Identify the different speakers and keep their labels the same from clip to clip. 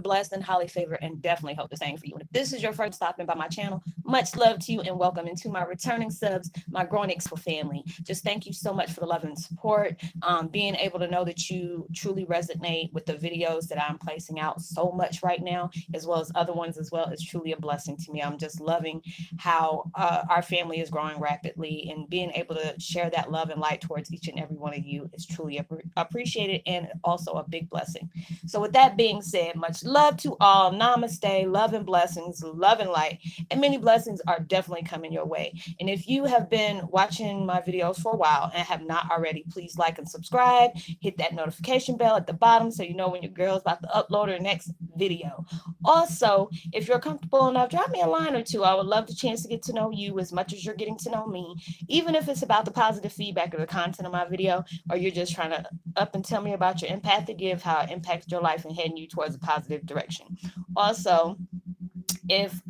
Speaker 1: blessed and highly favored, and definitely hope the same for you. And if this is your first stopping by my channel, much love to you and welcome. Into my returning subs, my growing expo family. Just thank you so much for the love and support. Being able to know that you truly resonate with the videos that I'm placing out so much right now, as well as other ones as well, is truly a blessing to me. I'm just loving how our family is growing rapidly, and being able to share that love and light towards each and every one of you is truly appreciated and also a big blessing. So with that being said, much love to all. Namaste, love and blessings, love and light, and many blessings are definitely coming your way. And if you have been watching my videos for a while and have not already, please like and subscribe. Hit that notification bell at the bottom so you know when your girl's about to upload her next video. Also, if you're comfortable enough, drop me a line or two. I would love the chance to get to know you as much as you're getting to know me, even if it's about the positive feedback of the content of my video, or you're just trying to up and tell me about your empathic gift, how it impacted your life and heading you towards a positive direction. Also, if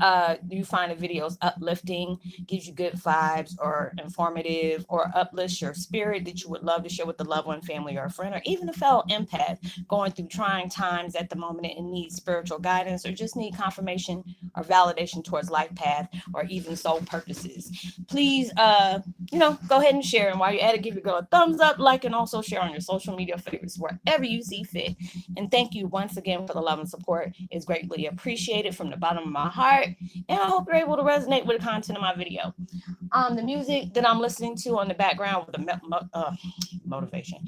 Speaker 1: you find the videos uplifting, gives you good vibes, or informative, or uplifts your spirit, that you would love to share with a loved one, family, or a friend, or even a fellow empath going through trying times at the moment and needs spiritual guidance, or just need confirmation or validation towards life path, or even soul purposes, please go ahead and share. And while you're at it, give your girl a thumbs up, like, and also share on your social media favorites wherever you see fit. And thank you once again for the love and support. It's greatly appreciated from the bottom of my heart, and I hope you're able to resonate with the content of my video. The music that I'm listening to on the background with the motivation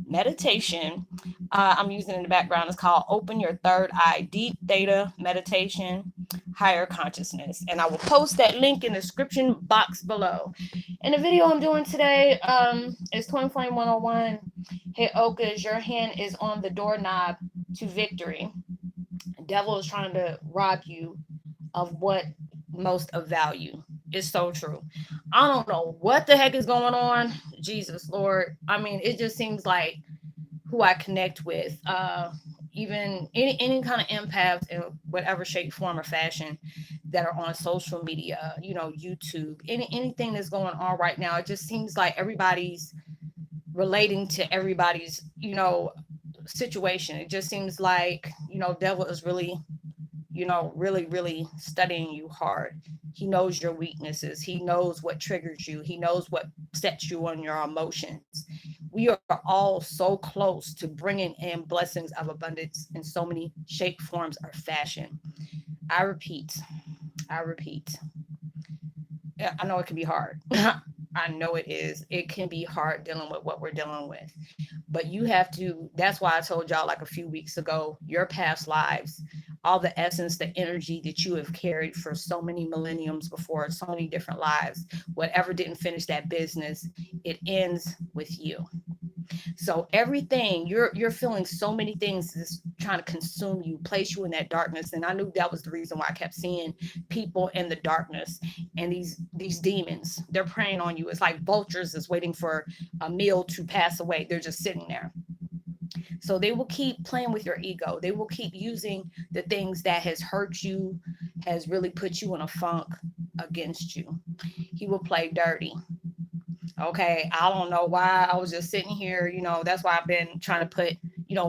Speaker 1: meditation I'm using in the background is called Open Your Third Eye, Deep Theta Meditation, Higher Consciousness, and I will post that link in the description box below. And the video I'm doing today is Twin Flame 101. Heyoka, your hand is on the doorknob to victory. The devil is trying to rob you of what most of value. It's so true. I don't know what the heck is going on. Jesus Lord. I mean, it just seems like who I connect with, even any kind of empaths in whatever shape, form, or fashion that are on social media, YouTube, anything that's going on right now. It just seems like everybody's relating to everybody's, situation. It just seems like, devil is really, really, really studying you hard. He knows your weaknesses. He knows what triggers you. He knows what sets you on your emotions. We are all so close to bringing in blessings of abundance in so many shape, forms, or fashion. I repeat. I know it can be hard. I know it is. It can be hard dealing with what we're dealing with. But you have to, that's why I told y'all like a few weeks ago, your past lives, all the essence, the energy that you have carried for so many millenniums before, so many different lives, whatever didn't finish that business, it ends with you. So everything you're feeling, so many things is trying to consume you, place you in that darkness. And I knew that was the reason why I kept seeing people in the darkness, and these demons, they're preying on you. It's like vultures is waiting for a meal to pass away. They're just sitting there. So they will keep playing with your ego. They will keep using the things that has hurt you, has really put you in a funk against you. He will play dirty. Okay, I don't know why. I was just sitting here, that's why I've been trying to put,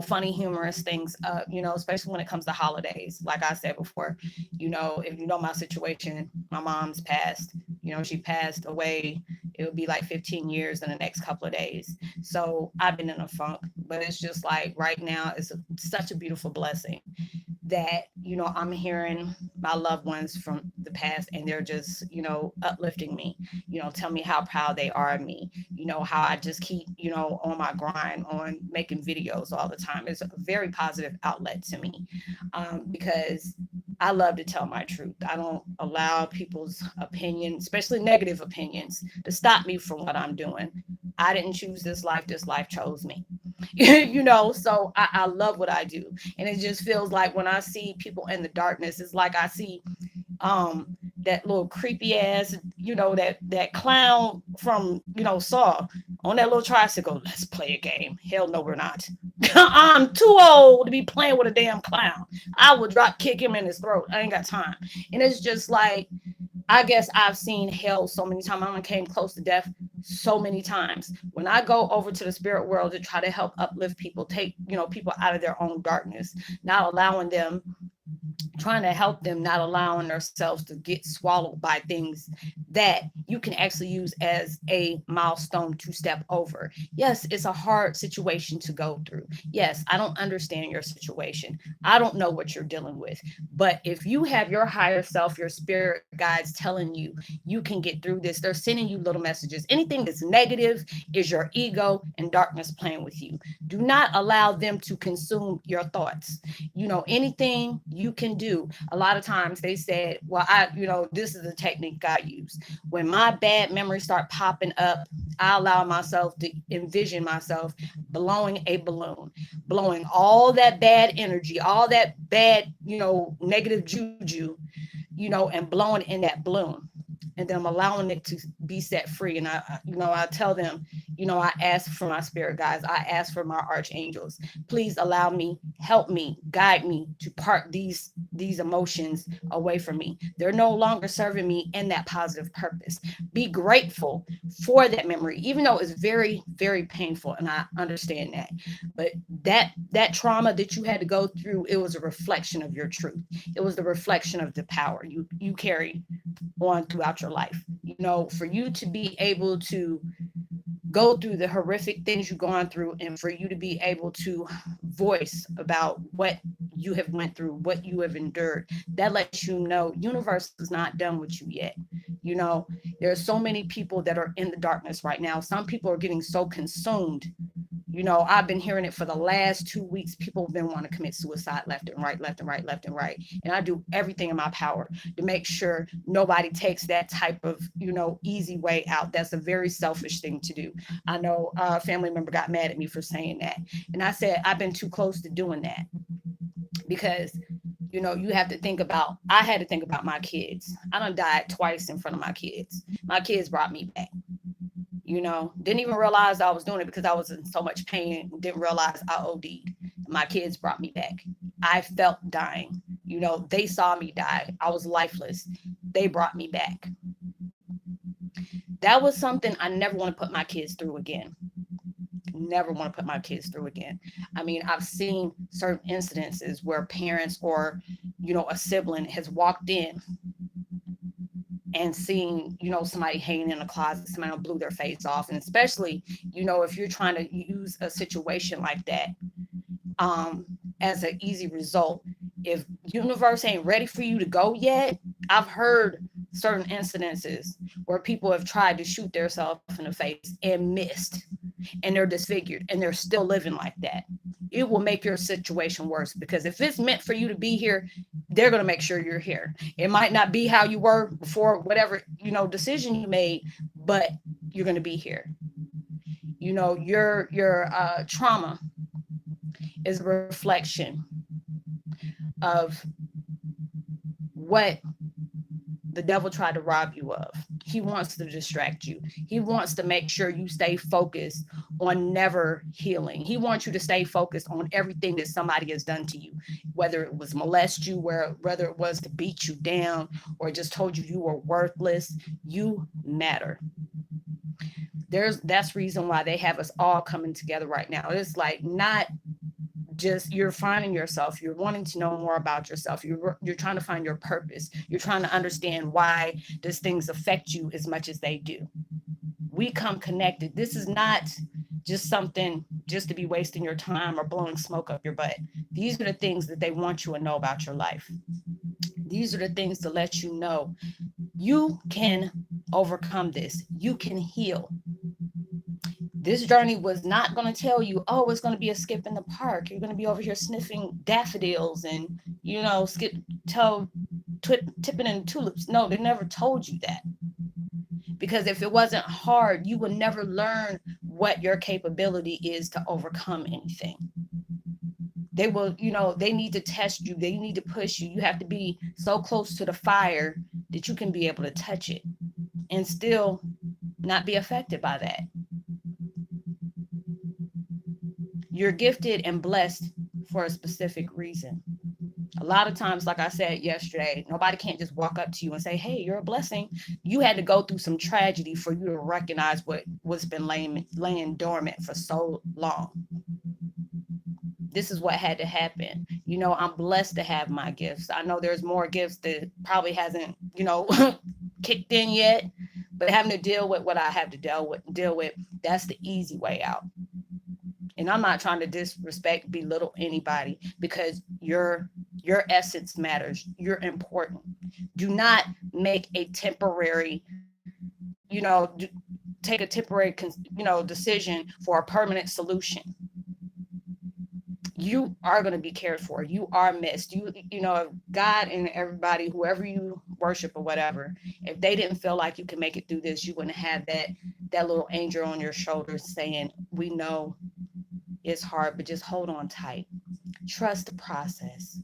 Speaker 1: funny, humorous things up, especially when it comes to holidays. Like I said before, if you know my situation, my mom's passed, she passed away. It would be like 15 years in the next couple of days. So I've been in a funk, but it's just like right now, it's such a beautiful blessing that, I'm hearing my loved ones from the past, and they're just, uplifting me, tell me how proud they are of me, how I just keep, on my grind on making videos all the time. It's a very positive outlet to me, because I love to tell my truth. I don't allow people's opinions, especially negative opinions, to stop me from what I'm doing. I didn't choose this life chose me. So I love what I do. And it just feels like when I see people in the darkness, it's like I see that little creepy ass, that clown from, Saw on that little tricycle. Let's play a game. Hell no, we're not. I'm too old to be playing with a damn clown. I would drop kick him in his throat. I ain't got time. And it's just like, I guess I've seen hell so many times. I came close to death so many times. When I go over to the spirit world to try to help uplift people, take, people out of their own darkness, not allowing them, trying to help them, not allowing themselves to get swallowed by things that you can actually use as a milestone to step over. Yes, it's a hard situation to go through. Yes, I don't understand your situation. I don't know what you're dealing with. But if you have your higher self, your spirit guides telling you you can get through this, they're sending you little messages. Anything that's negative is your ego and darkness playing with you. Do not allow them to consume your thoughts. Anything you can do. A lot of times they said, well, this is the technique I use. When my bad memories start popping up, I allow myself to envision myself blowing a balloon, blowing all that bad energy, all that bad, negative juju, and blowing in that balloon. And then I'm allowing it to be set free. And I tell them, I ask for my spirit guides. I ask for my archangels. Please allow me, help me, guide me to part these emotions away from me. They're no longer serving me in that positive purpose. Be grateful for that memory, even though it's very, very painful. And I understand that. But that trauma that you had to go through, it was a reflection of your truth. It was the reflection of the power you carry on throughout your life. For you to be able to go through the horrific things you've gone through, and for you to be able to voice about what you have went through, what you have endured, that lets you know universe is not done with you yet. There are so many people that are in the darkness right now. Some people are getting so consumed. I've been hearing it for the last 2 weeks. People have been wanting to commit suicide left and right, left and right, left and right. And I do everything in my power to make sure nobody takes that type of, easy way out. That's a very selfish thing to do. I know a family member got mad at me for saying that. And I said, I've been too close to doing that because you have to think about, I had to think about my kids. I done died twice in front of my kids. My kids brought me back. Didn't even realize I was doing it because I was in so much pain. Didn't realize I OD'd. My kids brought me back. I felt dying. They saw me die. I was lifeless. They brought me back. That was something I never want to put my kids through again. Never want to put my kids through again. I mean, I've seen certain incidences where parents or, a sibling has walked in and seeing, somebody hanging in a closet, somebody blew their face off. And especially, if you're trying to use a situation like that as an easy result, if universe ain't ready for you to go yet, I've heard certain incidences where people have tried to shoot themselves in the face and missed, and they're disfigured and they're still living like that. It will make your situation worse, because if it's meant for you to be here, they're going to make sure you're here. It might not be how you were before, whatever, decision you made, but you're going to be here. Your trauma is a reflection of what the devil tried to rob you of. He wants to distract you. He wants to make sure you stay focused on never healing. He wants you to stay focused on everything that somebody has done to you, whether it was molest you, whether it was to beat you down, or just told you you were worthless. You matter. That's reason why they have us all coming together right now. It's like not just you're finding yourself, you're wanting to know more about yourself, you're trying to find your purpose, you're trying to understand why these things affect you as much as they do. We come connected. This is not just something just to be wasting your time or blowing smoke up your butt. These are the things that they want you to know about your life. These are the things to let you know you can overcome this. You can heal. This journey was not going to tell you, oh, it's going to be a skip in the park. You're going to be over here sniffing daffodils and, tipping in tulips. No, they never told you that. Because if it wasn't hard, you would never learn what your capability is to overcome anything. They will, they need to test you. They need to push you. You have to be so close to the fire that you can be able to touch it and still not be affected by that. You're gifted and blessed for a specific reason. A lot of times, like I said yesterday, nobody can't just walk up to you and say, hey, you're a blessing. You had to go through some tragedy for you to recognize what's been laying dormant for so long. This is what had to happen. I'm blessed to have my gifts. I know there's more gifts that probably hasn't, kicked in yet, but having to deal with what I have to deal with, that's the easy way out. And I'm not trying to disrespect, belittle anybody, because your essence matters. You're important. Do not make a temporary, take a temporary, decision for a permanent solution. You are going to be cared for. You are missed. If God and everybody, whoever you worship or whatever, if they didn't feel like you can make it through this, you wouldn't have that little angel on your shoulders saying, we know it's hard, but just hold on tight. Trust the process.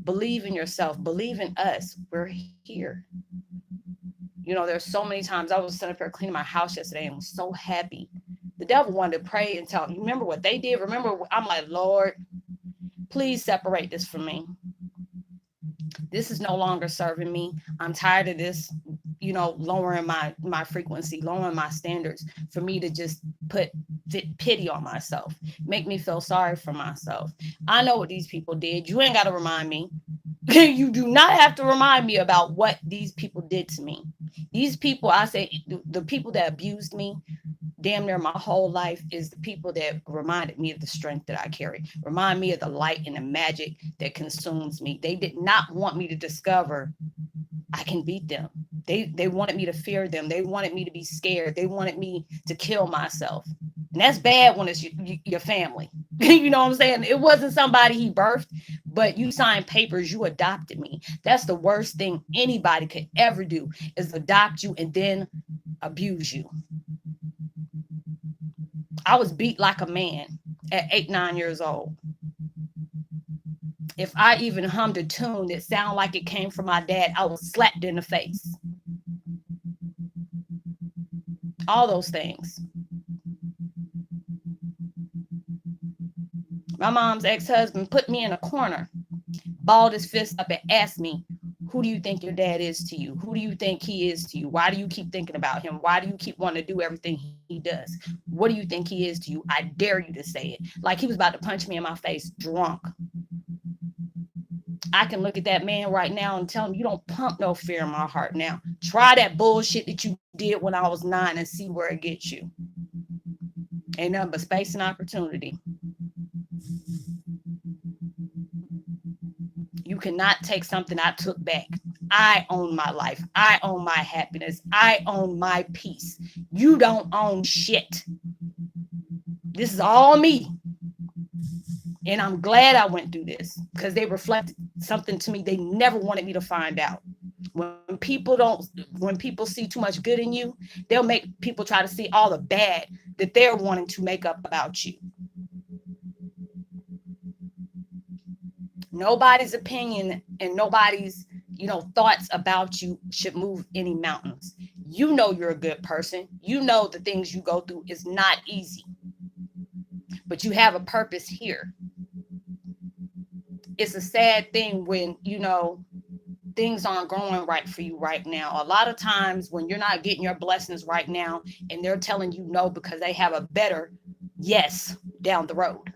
Speaker 1: Believe in yourself. Believe in us. We're here. There's so many times I was sitting up here cleaning my house yesterday and was so happy. The devil wanted to pray and tell you, remember what they did? I'm like, Lord, please separate this from me. This is no longer serving me. I'm tired of this, lowering my frequency, lowering my standards for me to just put pity on myself, make me feel sorry for myself. I know what these people did. You ain't got to remind me. You do not have to remind me about what these people did to me. These people, I say, the people that abused me damn near my whole life is the people that reminded me of the strength that I carry, remind me of the light and the magic that consumes me. They did not want me to discover I can beat them. They wanted me to fear them. They wanted me to be scared. They wanted me to kill myself. And that's bad when it's your family. You know what I'm saying? It wasn't somebody he birthed, but you signed papers, you adopted me. That's the worst thing anybody could ever do, is adopt you and then abuse you. I was beat like a man at 8, 9 years old. If I even hummed a tune that sounded like it came from my dad, I was slapped in the face. All those things. My mom's ex-husband put me in a corner, balled his fist up and asked me, who do you think your dad is to you? Who do you think he is to you? Why do you keep thinking about him? Why do you keep wanting to do everything he does? What do you think he is to you? I dare you to say it. Like he was about to punch me in my face, drunk. I can look at that man right now and tell him, you don't pump no fear in my heart now. Try that bullshit that you did when I was 9 and see where it gets you. Ain't nothing but space and opportunity. You cannot take something I took back. I own my life. I own my happiness. I own my peace. You don't own shit. This is all me. And I'm glad I went through this, because they reflected something to me they never wanted me to find out. When people see too much good in you, they'll make people try to see all the bad that they're wanting to make up about you. Nobody's opinion and nobody's, thoughts about you should move any mountains. You know you're a good person. You know the things you go through is not easy, but you have a purpose here. It's a sad thing when, things aren't going right for you right now. A lot of times when you're not getting your blessings right now and they're telling you no because they have a better yes down the road.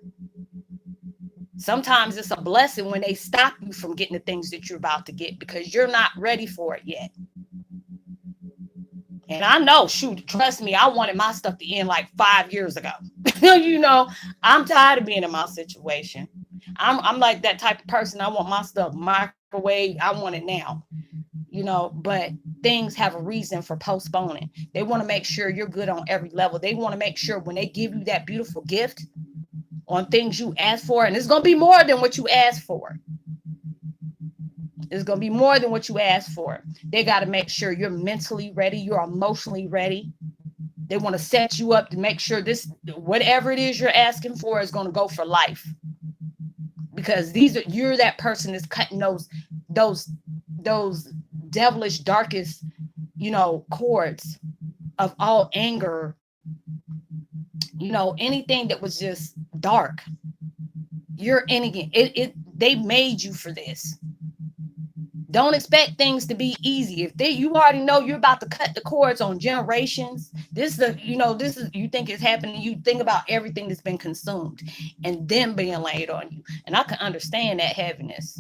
Speaker 1: Sometimes it's a blessing when they stop you from getting the things that you're about to get because you're not ready for it yet. And I know, shoot, trust me, I wanted my stuff to end like 5 years ago. I'm tired of being in my situation. I'm like that type of person. I want my stuff microwave. I want it now, but things have a reason for postponing. They want to make sure you're good on every level. They want to make sure when they give you that beautiful gift on things you asked for, and it's going to be more than what you asked for. It's going to be more than what you asked for. They got to make sure you're mentally ready. You're emotionally ready. They want to set you up to make sure this, whatever it is you're asking for, is going to go for life. Because you're that person that's cutting those devilish, darkest, cords of all anger, anything that was just dark. You're in again. They made you for this. Don't expect things to be easy. If you already know you're about to cut the cords on generations, this is you think it's happening. You think about everything that's been consumed and then being laid on you. And I can understand that heaviness.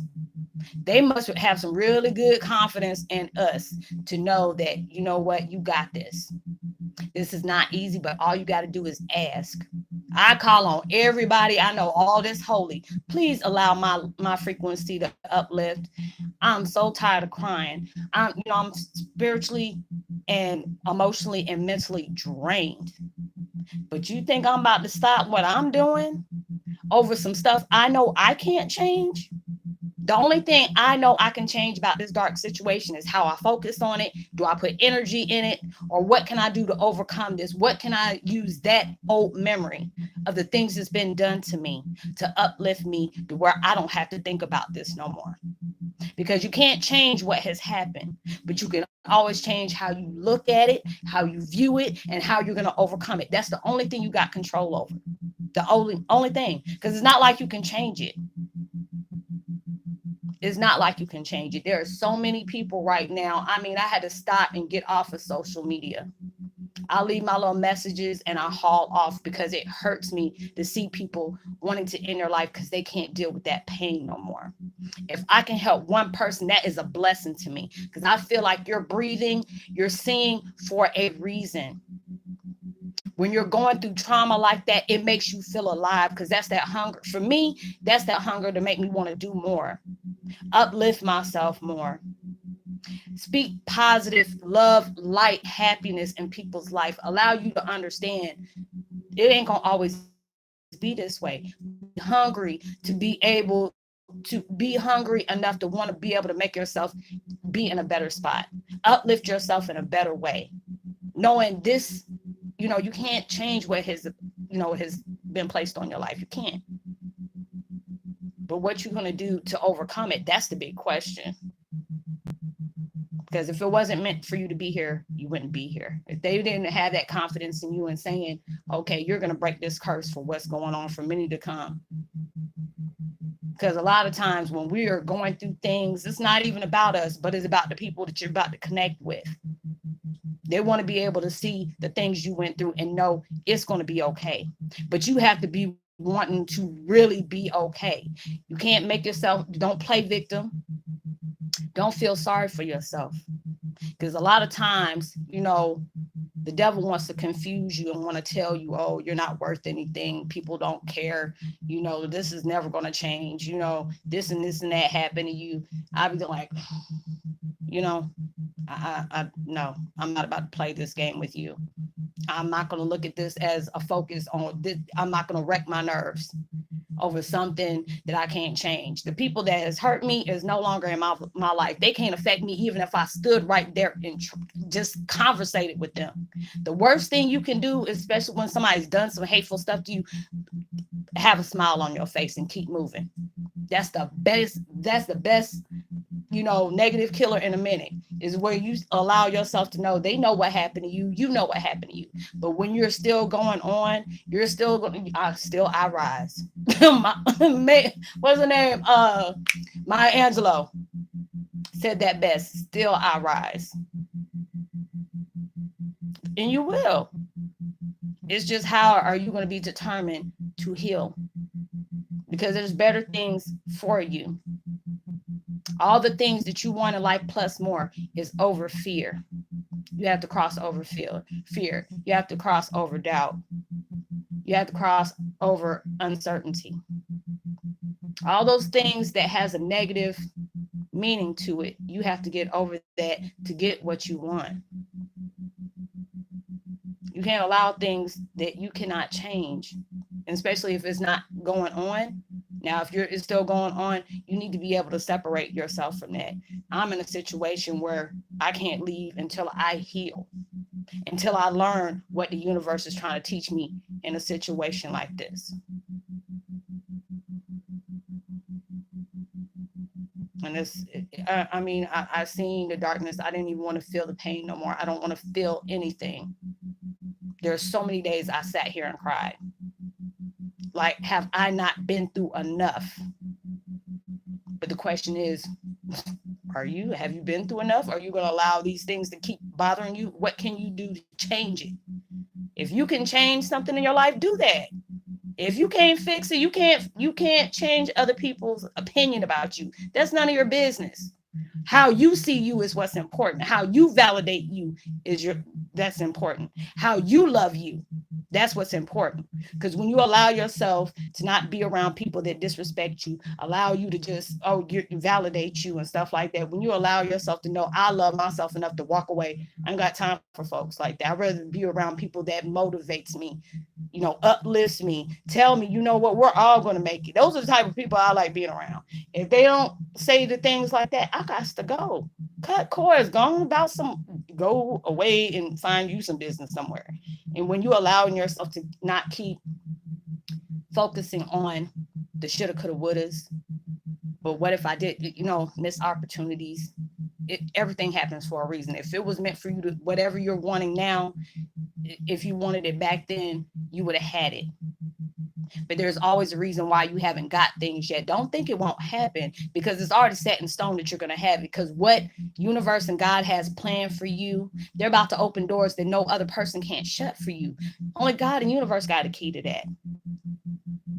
Speaker 1: They must have some really good confidence in us to know that, you know what, you got this. This is not easy, but all you got to do is ask. I call on everybody I know, all this holy. Please allow my frequency to uplift. I'm so tired of crying. I'm spiritually and emotionally and mentally drained. But you think I'm about to stop what I'm doing over some stuff I know I can't change? The only thing I know I can change about this dark situation is how I focus on it. Do I put energy in it? Or what can I do to overcome this? What can I use that old memory of the things that's been done to me to uplift me to where I don't have to think about this no more? Because you can't change what has happened, but you can always change how you look at it, how you view it, and how you're going to overcome it. That's the only thing you got control over. The only thing, because it's not like you can change it. It's not like you can change it. There are so many people right now. I mean, I had to stop and get off of social media. I'll leave my little messages and I haul off because it hurts me to see people wanting to end their life because they can't deal with that pain no more. If I can help one person, that is a blessing to me because I feel like you're breathing, you're seeing for a reason. When you're going through trauma like that, it makes you feel alive because that's that hunger. For me, that's that hunger to make me want to do more, uplift myself more, speak positive love, light, happiness in people's life, allow you to understand it ain't gonna always be this way. Be hungry to be hungry enough to want to be able to make yourself be in a better spot, uplift yourself in a better way, knowing this, you can't change what has been placed on your life. You can't. But what you're going to do to overcome it, that's the big question. Because if it wasn't meant for you to be here, you wouldn't be here. If they didn't have that confidence in you and saying, okay, you're going to break this curse for what's going on for many to come. Because a lot of times when we are going through things, it's not even about us, but it's about the people that you're about to connect with. They want to be able to see the things you went through and know it's going to be okay. But you have to be wanting to really be okay. You can't make yourself, don't play victim. Don't feel sorry for yourself. Because a lot of times, the devil wants to confuse you and want to tell you, oh, you're not worth anything. People don't care. This is never going to change. This and this and that happened to you. I'd be like, no, I'm not about to play this game with you. I'm not going to look at this as a focus on this. I'm not going to wreck my nerves over something that I can't change. The people that has hurt me is no longer in my life. They can't affect me even if I stood right there and just conversated with them. The worst thing you can do, especially when somebody's done some hateful stuff to you, have a smile on your face and keep moving. That's the best negative killer in a minute, is where you allow yourself to know they know what happened to you. You know what happened to you. But when you're still going on, you're still going. I rise. What's her name? Maya Angelou said that best. Still I rise, and you will. It's just how are you going to be determined to heal? Because there's better things for you. All the things that you want in life plus more is over fear. You have to cross over fear. You have to cross over doubt. You have to cross over uncertainty. All those things that has a negative meaning to it, you have to get over that to get what you want. You can't allow things that you cannot change, especially if it's not going on. Now, if it's still going on, you need to be able to separate yourself from that. I'm in a situation where I can't leave until I heal, until I learn what the universe is trying to teach me in a situation like this. And I seen the darkness. I didn't even want to feel the pain no more. I don't want to feel anything. There's so many days I sat here and cried. like, have I not been through enough? But the question is, have you been through enough? Are you going to allow these things to keep bothering you? What can you do to change it? If you can change something in your life, do that. If you can't fix it, you can't change other people's opinion about you. That's none of your business. How you see you is what's important. How you validate you that's important. How you love you, that's what's important. Because when you allow yourself to not be around people that disrespect you, allow you to just validate you and stuff like that. When you allow yourself to know, I love myself enough to walk away. I ain't got time for folks like that. I'd rather be around people that motivates me, uplifts me, tell me, you know what, we're all going to make it. Those are the type of people I like being around. If they don't say the things like that, I got to go. Cut cords, go away and find you some business somewhere. And when you allowing yourself to not keep focusing on the shoulda, coulda, wouldas, but what if I did, miss opportunities? Everything happens for a reason. If it was meant for you to, whatever you're wanting now, if you wanted it back then, you would have had it. But there's always a reason why you haven't got things yet. Don't think it won't happen, because it's already set in stone that you're going to have it. Because what universe and God has planned for you, they're about to open doors that no other person can't shut for you. Only God and universe got a key to that.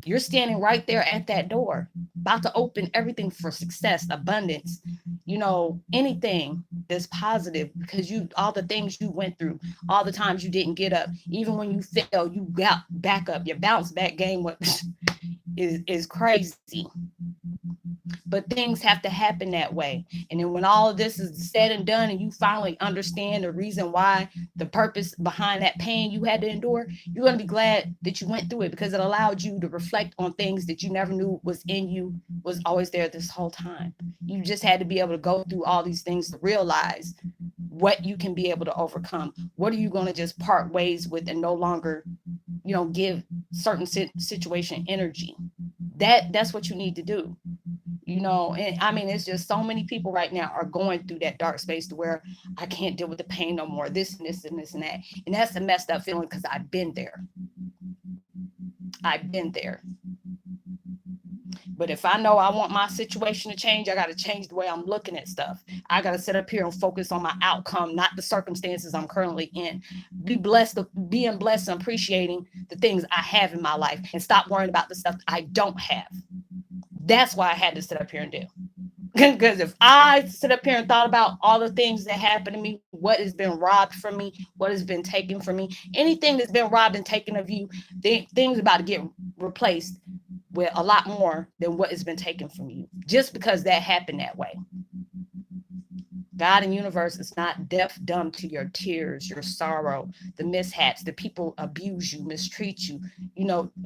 Speaker 1: You're standing right there at that door, about to open everything for success, abundance, anything that's positive, because all the things you went through, all the times you didn't get up, even when you fell, you got back up. Your bounce back game is crazy. But things have to happen that way. And then when all of this is said and done, and you finally understand the reason why, the purpose behind that pain you had to endure, you're going to be glad that you went through it, because it allowed you to reflect on things that you never knew was in you, was always there this whole time. You just had to be able to go through all these things to realize what you can be able to overcome. What are you going to just part ways with and no longer, give certain situation energy? That's what you need to do. And I mean, it's just so many people right now are going through that dark space to where I can't deal with the pain no more, this and this and this and that. And that's a messed up feeling, because I've been there. But if I know I want my situation to change, I got to change the way I'm looking at stuff. I got to sit up here and focus on my outcome, not the circumstances I'm currently in. Being blessed and appreciating the things I have in my life, and stop worrying about the stuff I don't have. That's why I had to sit up here and do. Because if I sit up here and thought about all the things that happened to me, what has been robbed from me, what has been taken from me, anything that's been robbed and taken of you, things about to get replaced with a lot more than what has been taken from you, just because that happened that way. God and universe is not deaf, dumb to your tears, your sorrow, the mishaps, the people abuse you, mistreat you,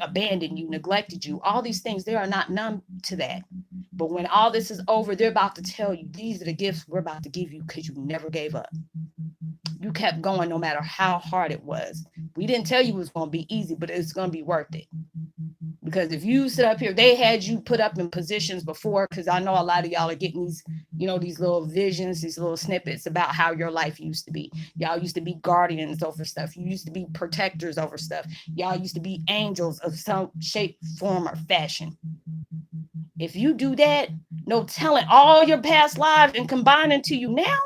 Speaker 1: abandon you, neglected you, all these things. They are not numb to that. But when all this is over, they're about to tell you, these are the gifts we're about to give you, because you never gave up. You kept going no matter how hard it was. We didn't tell you it was going to be easy, but it's going to be worth it. Because if you sit up here, they had you put up in positions before, because I know a lot of y'all are getting these, these little visions, these little snippets about how your life used to be. Y'all used to be guardians over stuff. You used to be protectors over stuff. Y'all used to be angels of some shape, form, or fashion. If you do that, no telling all your past lives and combine into you now,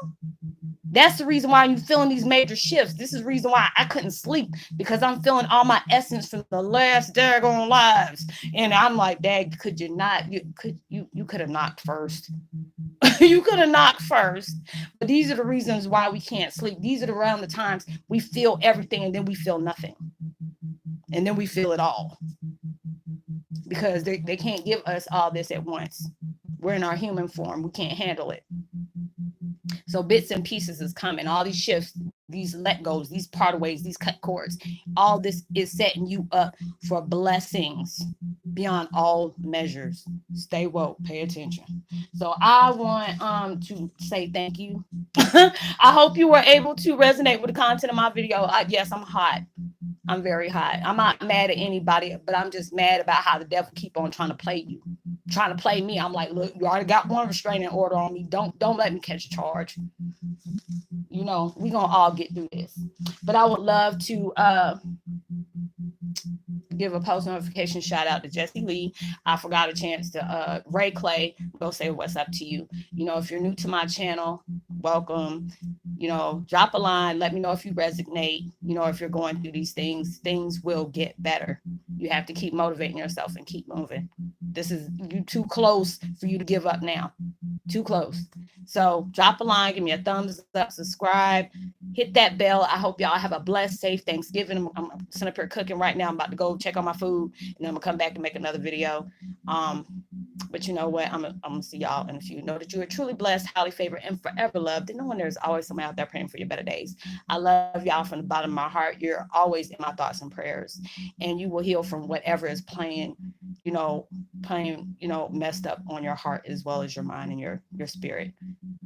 Speaker 1: that's the reason why you're feeling these major shifts. This is the reason why I couldn't sleep, because I'm feeling all my essence from the last daggone lives. And I'm like, Dad, could you not? You could have knocked first. You could have knocked first. But these are the reasons why we can't sleep. These are around the times we feel everything, and then we feel nothing. And then we feel it all. Because they can't give us all this at once. We're in our human form. We can't handle it. So bits and pieces is coming. All these shifts, these let goes, these part ways, these cut cords, all this is setting you up for blessings beyond all measures. Stay woke, pay attention. So I want to say thank you. I hope you were able to resonate with the content of my video. Yes, I'm hot. I'm very hot. I'm not mad at anybody, but I'm just mad about how the devil keep on trying to play you, trying to play me. I'm like, look, you already got one restraining order on me. Don't let me catch a charge. We gonna all get through this. But I would love to give a post notification shout out to Jesse Lee. I forgot a chance to Ray Clay, go say what's up to you. You know, if you're new to my channel, welcome. You know, drop a line, let me know if you resonate. You know, if you're going through these things will get better. You have to keep motivating yourself and keep moving. This is you too close for you to give up now. Too close. So drop a line, give me a thumbs up, subscribe, hit that bell. I hope y'all have a blessed, safe Thanksgiving. I'm sitting up here cooking right now. I'm about to go check on my food, and then I'm gonna come back and make another video. But you know what? I'm gonna see y'all in a few. Know that you are truly blessed, highly favored, and forever loved. And knowing there's always someone out there praying for your better days. I love y'all from the bottom of my heart. You're always in my thoughts and prayers, and you will heal from whatever is playing, messed up on your heart as well as your mind and your spirit.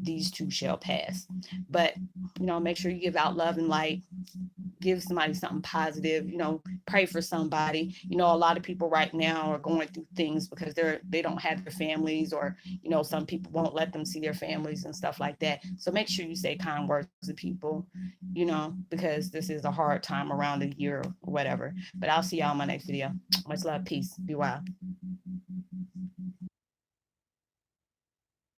Speaker 1: These two shall pass. But make sure you give out love and light. Give somebody something positive, pray for somebody. A lot of people right now are going through things because they don't have their families, or some people won't let them see their families and stuff like that. So make sure you say kind words to people, because this is a hard time around the year or whatever. But I'll see y'all in my next video. Much love, peace, be wild.